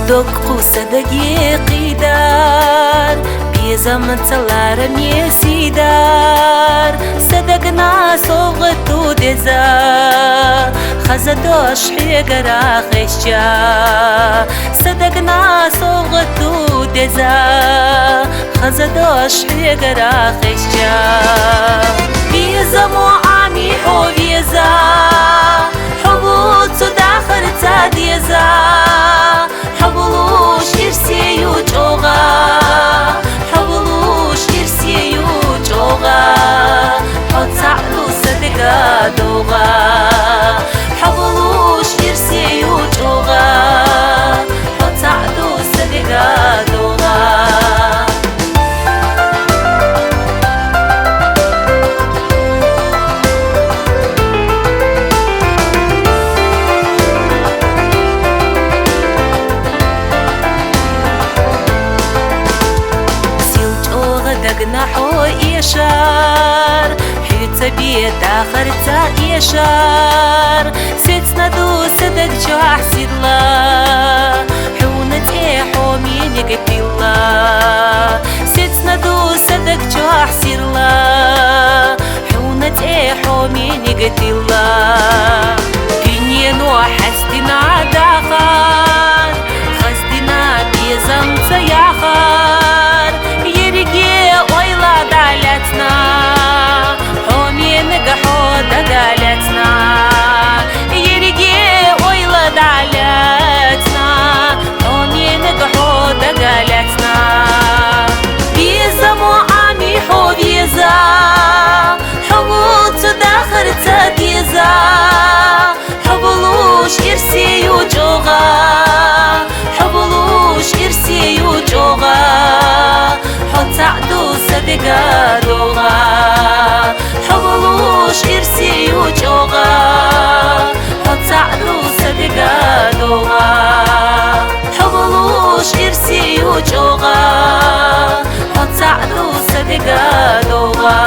دق وصدقي قدار بيزمن تلار ميسي دار صدقنا صوغتو دزا خزدوش حيقرا خشجا صدقنا صوغتو دزا خزدوش حيقرا خشجا بيزمو عمي حو بيزا حبوط داخر تاديزا حبلوش يرسي وجوغا حبلوش يرسي وجوغا حتعلو صدقا دوغا حبلوش يرسي وجوغا حتعلو صدقا دوغا نحو إيشار حيت بيت آخر تا إيشار ستنا دو صدق جو أحسد الله حونت إيحو مين يقبل الله ستنا دو صدق جو أحسد الله حونت إيحو مين يقبل الله بنين وحسدنا داخل خسدنا بيزم تياخر يرقي ويلا دالتنا حومي نقحو دقالتنا يرقي ويلا دالتنا حومي نقحو دقالتنا بيزا مو عمي حو بيزا حبوط داخر تديزا حبلوش يرسي وجوغا حبلوش يرسي وجوغا حتعدو صدقا دوغا حبلوش يرسي وجوغا حتعدو صدقا دوغا حبلوش يرسي وجوغا حتعدو صدقا دوغا